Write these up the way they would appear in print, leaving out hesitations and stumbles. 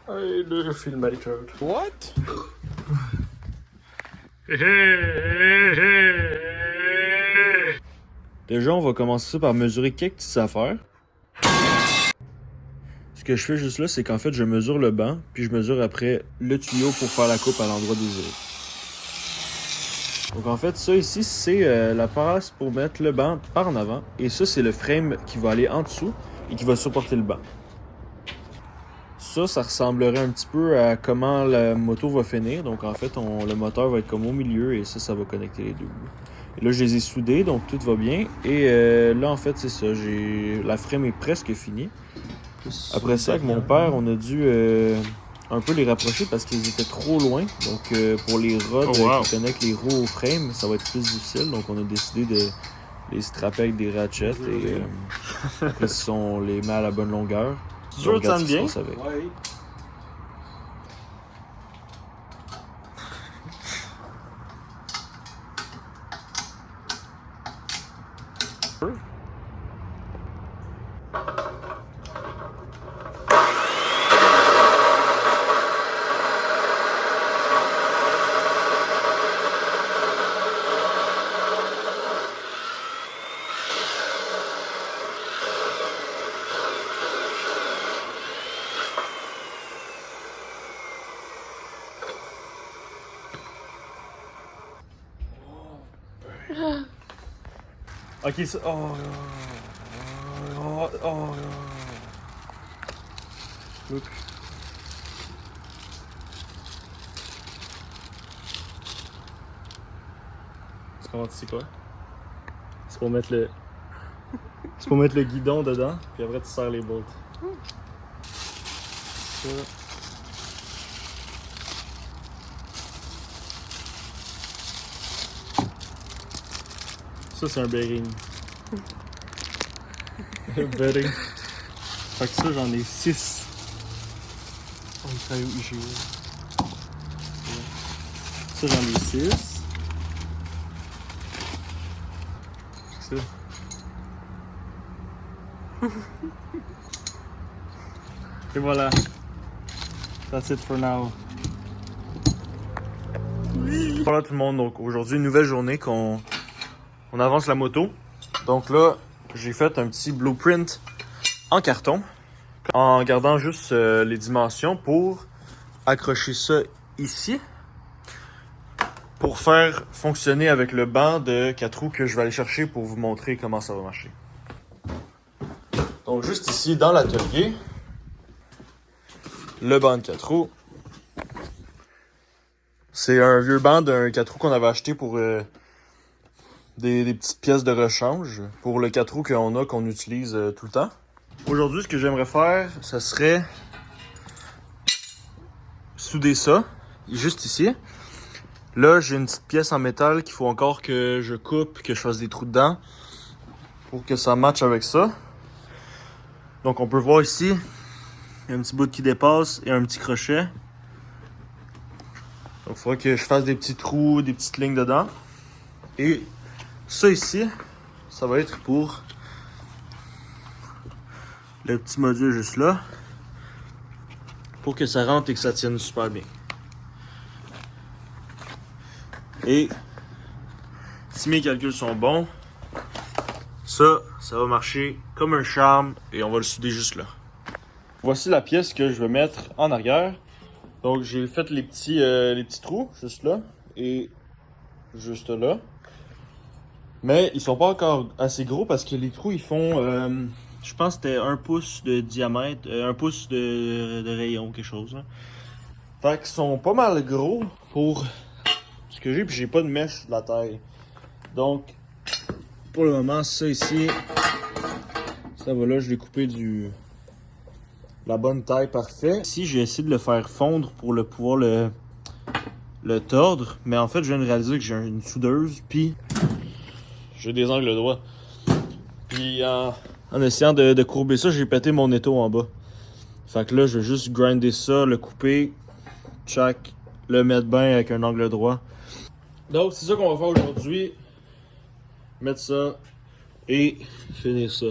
Hey, le filmmaker. What? Déjà, on va commencer par mesurer quelques petites affaires. Ce que je fais juste là, c'est qu'en fait, je mesure le banc, puis je mesure après le tuyau pour faire la coupe à l'endroit désiré. Donc en fait, ça ici, c'est la place pour mettre le banc par en avant. Et ça, c'est le frame qui va aller en dessous et qui va supporter le banc. Ça ressemblerait un petit peu à comment la moto va finir. Donc en fait, le moteur va être comme au milieu et ça va connecter les deux bouts. Et là, je les ai soudés, donc tout va bien. Et là, en fait, c'est ça. La frame est presque finie. Après ça, avec mon père, on a dû un peu les rapprocher parce qu'ils étaient trop loin. Donc pour les rods qui connectent les roues au frame, ça va être plus difficile. Donc on a décidé de les strapper avec des ratchets et après, si on les met à la bonne longueur, Tu veux regarde te ce qui se bien? passe avec. Ouais. Ok, ça. Look. Tu comprends, c'est quoi? C'est pour mettre le. C'est pour mettre le guidon dedans, puis après tu serres les bolts. Ça. Ça, c'est un bearing. Un bearing. Fait que ça, j'en ai 6. On travaille où j'ai. Ça, j'en ai 6. Ça. Et voilà. That's it for now. Voilà tout le monde, donc aujourd'hui, nouvelle journée qu'on avance la moto. Donc là, j'ai fait un petit blueprint en carton en gardant juste les dimensions pour accrocher ça ici pour faire fonctionner avec le banc de 4 roues que je vais aller chercher pour vous montrer comment ça va marcher. Donc juste ici dans l'atelier, le banc de 4 roues. C'est un vieux banc d'un 4 roues qu'on avait acheté pour des petites pièces de rechange pour le 4 roues qu'on utilise tout le temps. Aujourd'hui, ce que j'aimerais faire, ça serait souder ça, juste ici. Là, j'ai une petite pièce en métal qu'il faut encore que je coupe, que je fasse des trous dedans pour que ça matche avec ça. Donc on peut voir ici, il y a un petit bout qui dépasse et un petit crochet. Donc il faudra que je fasse des petits trous, des petites lignes dedans. Et ça ici, ça va être pour le petit module juste là, pour que ça rentre et que ça tienne super bien. Et si mes calculs sont bons, ça va marcher comme un charme et on va le souder juste là. Voici la pièce que je vais mettre en arrière. Donc j'ai fait les petits trous juste là et juste là. Mais ils sont pas encore assez gros parce que les trous ils font, je pense que c'était 1 pouce de diamètre, 1 pouce de rayon, quelque chose. Là. Fait qu'ils sont pas mal gros pour ce que j'ai, puis j'ai pas de mèche de la taille. Donc, pour le moment, ça ici, ça va là, je l'ai coupé la bonne taille parfait. Ici, j'ai essayé de le faire fondre pour pouvoir le tordre, mais en fait, je viens de réaliser que j'ai une soudeuse, puis j'ai des angles droits. Puis en essayant de courber ça, j'ai pété mon étau en bas. Fait que là, je vais juste grinder ça, le couper, check, le mettre bien avec un angle droit. Donc, c'est ça qu'on va faire aujourd'hui. Mettre ça et finir ça.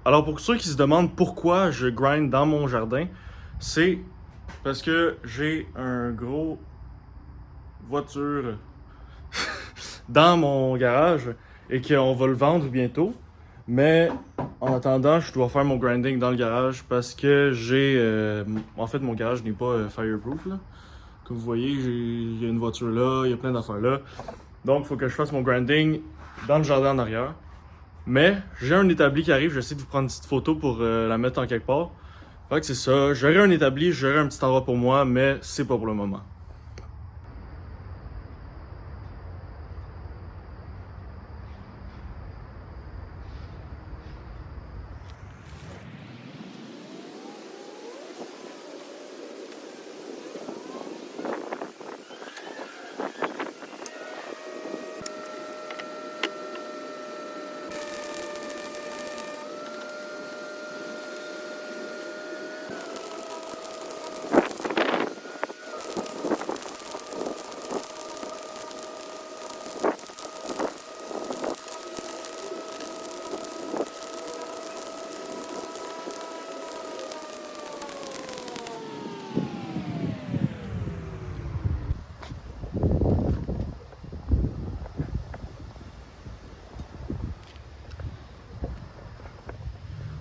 Alors pour ceux qui se demandent pourquoi je grind dans mon jardin, c'est parce que j'ai un gros voiture dans mon garage et qu'on va le vendre bientôt. Mais en attendant, je dois faire mon grinding dans le garage parce que j'ai... en fait, mon garage n'est pas fireproof, là. Comme vous voyez, il y a une voiture là, il y a plein d'affaires là. Donc, il faut que je fasse mon grinding dans le jardin en arrière. Mais j'ai un établi qui arrive, j'essaie de vous prendre une petite photo pour la mettre en quelque part. Fait que c'est ça, j'aurai un établi, j'aurai un petit endroit pour moi, mais c'est pas pour le moment.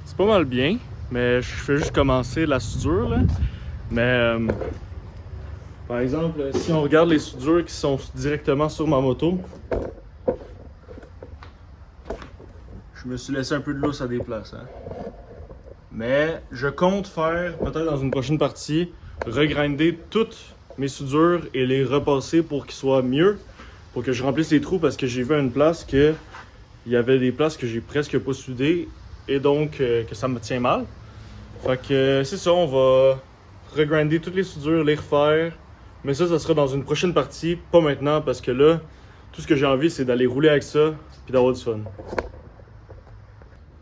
C'est pas mal bien, mais je fais juste commencer la soudure là. Mais par exemple, si on regarde les soudures qui sont directement sur ma moto, je me suis laissé un peu de lousse à des places. Hein. Mais je compte faire, peut-être dans une prochaine partie, regrinder toutes mes soudures et les repasser pour qu'ils soient mieux, pour que je remplisse les trous parce que j'ai vu à une place que il y avait des places que j'ai presque pas soudées et donc que ça me tient mal. Fait que c'est ça, on va regrinder toutes les soudures, les refaire. Mais ça sera dans une prochaine partie, pas maintenant parce que là, tout ce que j'ai envie c'est d'aller rouler avec ça puis d'avoir du fun.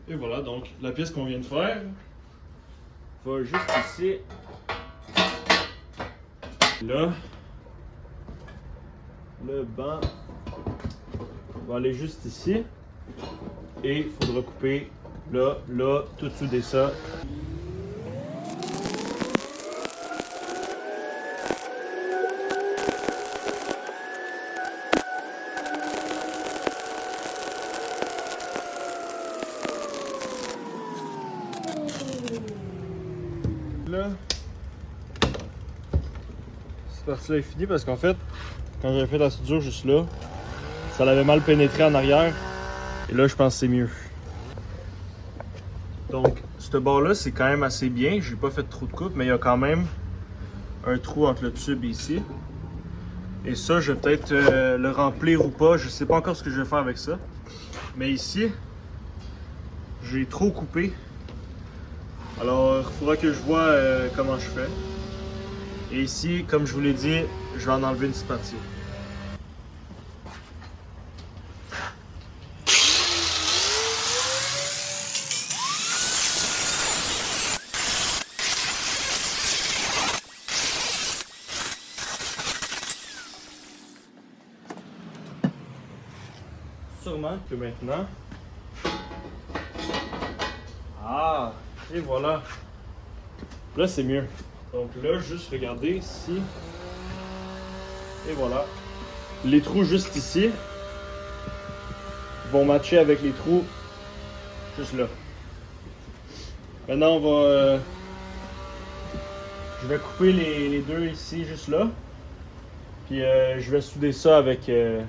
Et voilà, donc la pièce qu'on vient de faire va juste ici. Là, le banc va aller juste ici. Et il faudra couper là, là, tout dessous de ça. Là, cette partie-là est finie parce qu'en fait, quand j'avais fait la soudure juste là, ça l'avait mal pénétré en arrière. Et là, je pense que c'est mieux. Donc, ce bord-là, c'est quand même assez bien. J'ai pas fait trop de coupe, mais il y a quand même un trou entre le tube et ici. Et ça, je vais peut-être le remplir ou pas. Je sais pas encore ce que je vais faire avec ça. Mais ici, j'ai trop coupé. Alors, il faudra que je vois comment je fais. Et ici, comme je vous l'ai dit, je vais en enlever une petite partie. Sûrement que maintenant... Ah! Et voilà! Là, c'est mieux. Donc là, juste regardez ici. Et voilà. Les trous juste ici vont matcher avec les trous juste là. Maintenant, on va... je vais couper les deux ici, juste là. Puis je vais souder ça avec le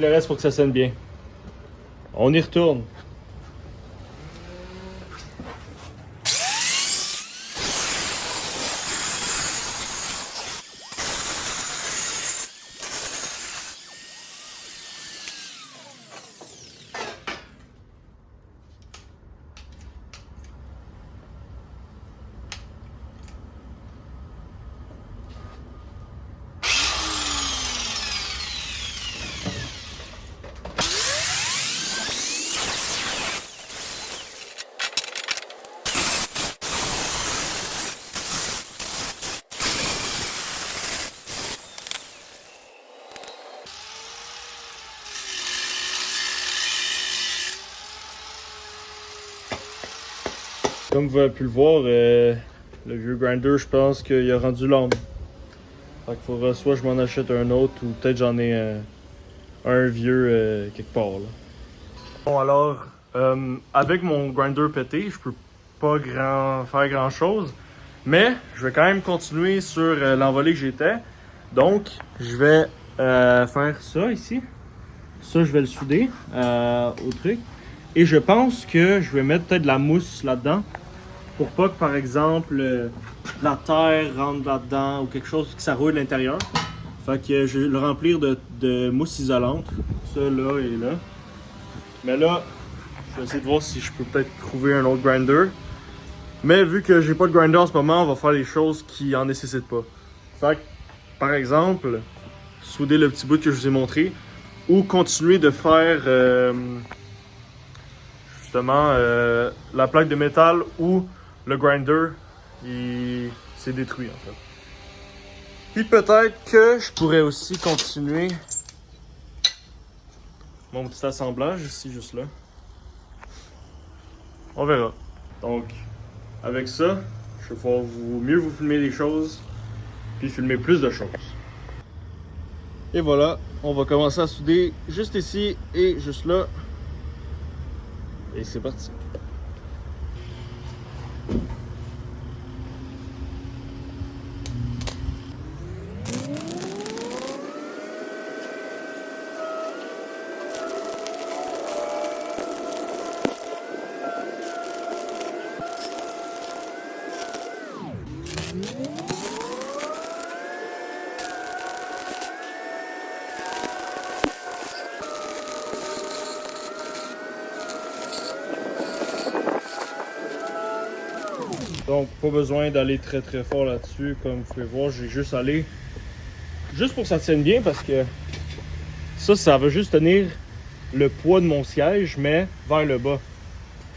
reste pour que ça sonne bien. On y retourne. Comme vous avez pu le voir, le vieux grinder, je pense qu'il a rendu l'âme. Fait qu'il faudra soit je m'en achète un autre ou peut-être j'en ai un vieux quelque part. Là. Bon alors, avec mon grinder pété, je peux pas faire grand chose. Mais je vais quand même continuer sur l'envolée que j'étais. Donc, je vais faire ça ici. Ça, je vais le souder au truc. Et je pense que je vais mettre peut-être de la mousse là-dedans. Pour pas que, par exemple, la terre rentre là-dedans ou quelque chose que ça roule à l'intérieur. Fait que je vais le remplir de mousse isolante. Ça, là et là. Mais là, je vais essayer de voir si je peux peut-être trouver un autre grinder. Mais vu que j'ai pas de grinder en ce moment, on va faire les choses qui en nécessitent pas. Fait que, par exemple, souder le petit bout que je vous ai montré. Ou continuer de faire justement la plaque de métal où le grinder s'est détruit en fait. Puis peut-être que je pourrais aussi continuer mon petit assemblage ici, juste là. On verra. Donc, avec ça, je vais pouvoir mieux vous filmer les choses, puis filmer plus de choses. Et voilà, on va commencer à souder juste ici et juste là. Et c'est parti. Donc, pas besoin d'aller très très fort là-dessus. Comme vous pouvez voir, j'ai juste allé juste pour que ça tienne bien parce que ça va juste tenir le poids de mon siège, mais vers le bas.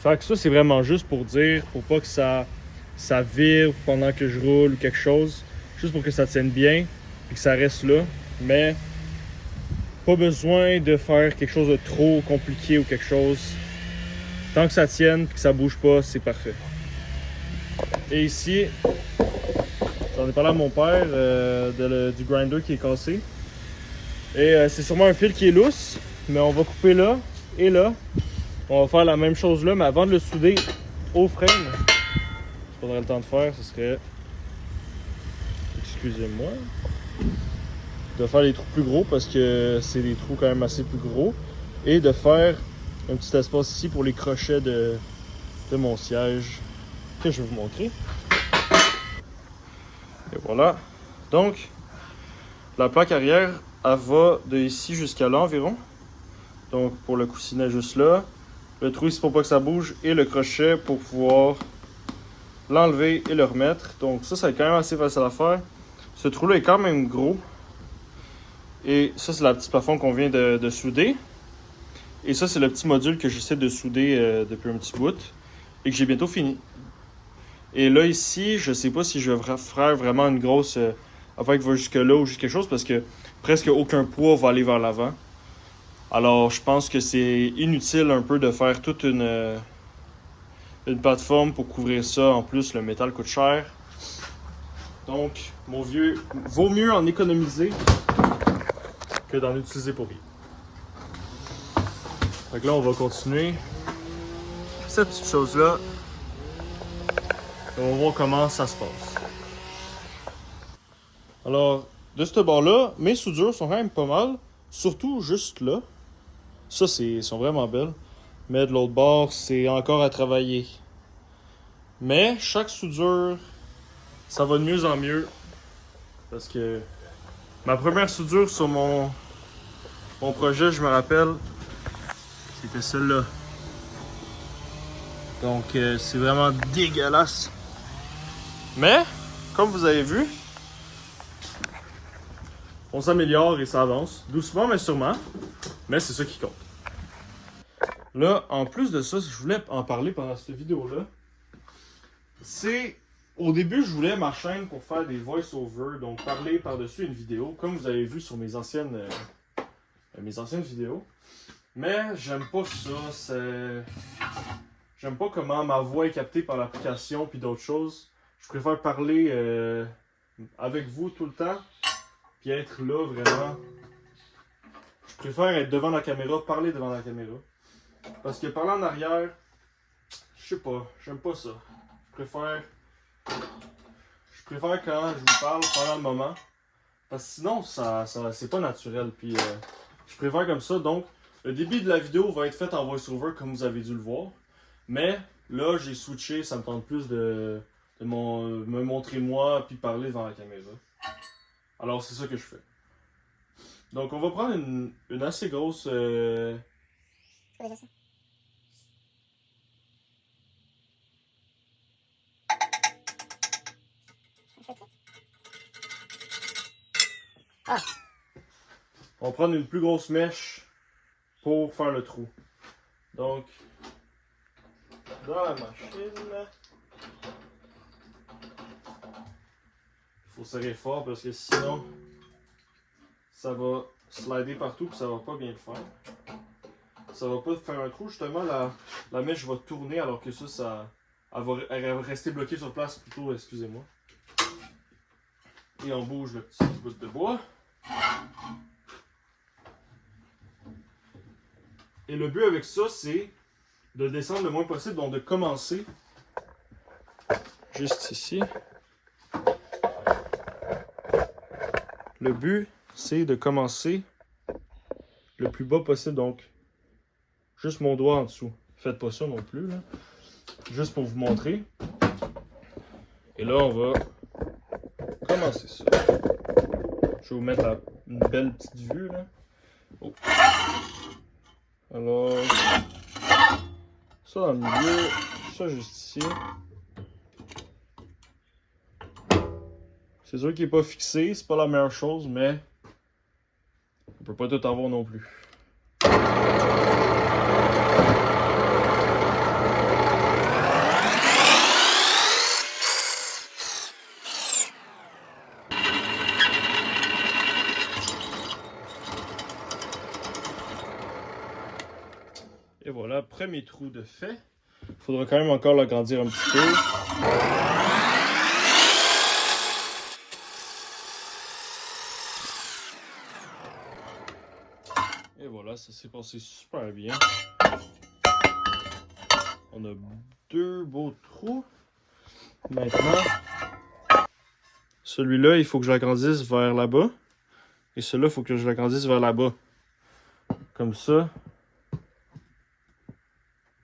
Fait que ça, c'est vraiment juste pour dire, pour pas que ça vire pendant que je roule ou quelque chose. Juste pour que ça tienne bien et que ça reste là. Mais pas besoin de faire quelque chose de trop compliqué ou quelque chose. Tant que ça tienne et que ça bouge pas, c'est parfait. Et ici, j'en ai parlé à mon père du grinder qui est cassé. Et c'est sûrement un fil qui est lousse, mais on va couper là et là. On va faire la même chose là, mais avant de le souder au frame, il faudrait le temps de faire, ce serait, excusez-moi, de faire les trous plus gros parce que c'est des trous quand même assez plus gros. Et de faire un petit espace ici pour les crochets de mon siège que je vais vous montrer. Et voilà. Donc, la plaque arrière, elle va de ici jusqu'à là environ. Donc, pour le coussinet juste là. Le trou ici pour pas que ça bouge. Et le crochet pour pouvoir l'enlever et le remettre. Donc, ça c'est quand même assez facile à faire. Ce trou-là est quand même gros. Et ça, c'est la petite plafond qu'on vient de souder. Et ça, c'est le petit module que j'essaie de souder depuis un petit bout. Et que j'ai bientôt fini. Et là, ici, je sais pas si je vais faire vraiment une grosse affaire qui va jusque là ou juste quelque chose parce que presque aucun poids va aller vers l'avant. Alors, je pense que c'est inutile un peu de faire toute une plateforme pour couvrir ça. En plus, le métal coûte cher. Donc, mon vieux, vaut mieux en économiser que d'en utiliser pour rien. Donc là, on va continuer cette petite chose-là. On va voir comment ça se passe. Alors, de ce bord-là, mes soudures sont quand même pas mal. Surtout juste là. Ça, sont vraiment belles. Mais de l'autre bord, c'est encore à travailler. Mais chaque soudure, ça va de mieux en mieux. Parce que ma première soudure sur mon projet, je me rappelle, c'était celle-là. Donc, c'est vraiment dégueulasse. Mais, comme vous avez vu, on s'améliore et ça avance. Doucement, mais sûrement. Mais c'est ça qui compte. Là, en plus de ça, je voulais en parler pendant cette vidéo-là. C'est... Au début, je voulais ma chaîne pour faire des voice-over, donc parler par-dessus une vidéo, comme vous avez vu sur mes anciennes vidéos. Mais j'aime pas ça, j'aime pas comment ma voix est captée par l'application puis d'autres choses. Je préfère parler avec vous tout le temps, puis être là vraiment. Je préfère être devant la caméra, parler devant la caméra. Parce que parler en arrière, je sais pas, j'aime pas ça. Je préfère quand je vous parle pendant le moment. Parce que sinon, c'est pas naturel. Puis je préfère comme ça. Donc, le début de la vidéo va être fait en voice-over comme vous avez dû le voir. Mais là, j'ai switché. Ça me tente plus de me montrer moi puis parler devant la caméra. Alors, c'est ça que je fais. Donc, on va prendre une assez grosse... On va prendre une plus grosse mèche pour faire le trou. Donc, dans la machine, il faut serrer fort parce que sinon, ça va slider partout et ça va pas bien le faire. Ça va pas faire un trou, justement, la mèche va tourner alors que elle va rester bloquée sur place plutôt, excusez-moi. Et on bouge le petit bout de bois. Et le but avec ça, c'est de descendre le moins possible, donc de commencer juste ici. Le but, c'est de commencer le plus bas possible, donc juste mon doigt en dessous. Faites pas ça non plus, là. Juste pour vous montrer. Et là, on va commencer ça. Je vais vous mettre une belle petite vue, là. Oh. Alors, ça dans le milieu, ça juste ici. C'est sûr qu'il n'est pas fixé, c'est pas la meilleure chose, mais on peut pas tout avoir non plus. Et voilà, premier trou de fait. Il faudra quand même encore l'agrandir un petit peu. Et voilà, ça s'est passé super bien. On a 2 beaux trous. Maintenant, celui-là, il faut que je l'agrandisse vers là-bas. Et celui-là, il faut que je l'agrandisse vers là-bas. Comme ça,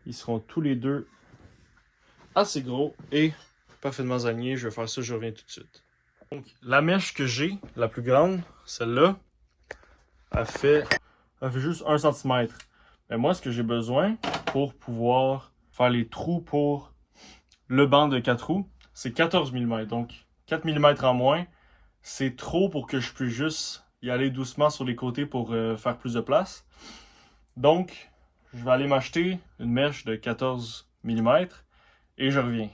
ils seront tous les deux assez gros et parfaitement alignés. Je vais faire ça, je reviens tout de suite. Donc, la mèche que j'ai, la plus grande, celle-là, elle fait juste 1 cm. Mais moi, ce que j'ai besoin pour pouvoir faire les trous pour le banc de 4 roues, c'est 14 mm. Donc, 4 mm en moins, c'est trop pour que je puisse juste y aller doucement sur les côtés pour faire plus de place. Donc, je vais aller m'acheter une mèche de 14 mm et je reviens.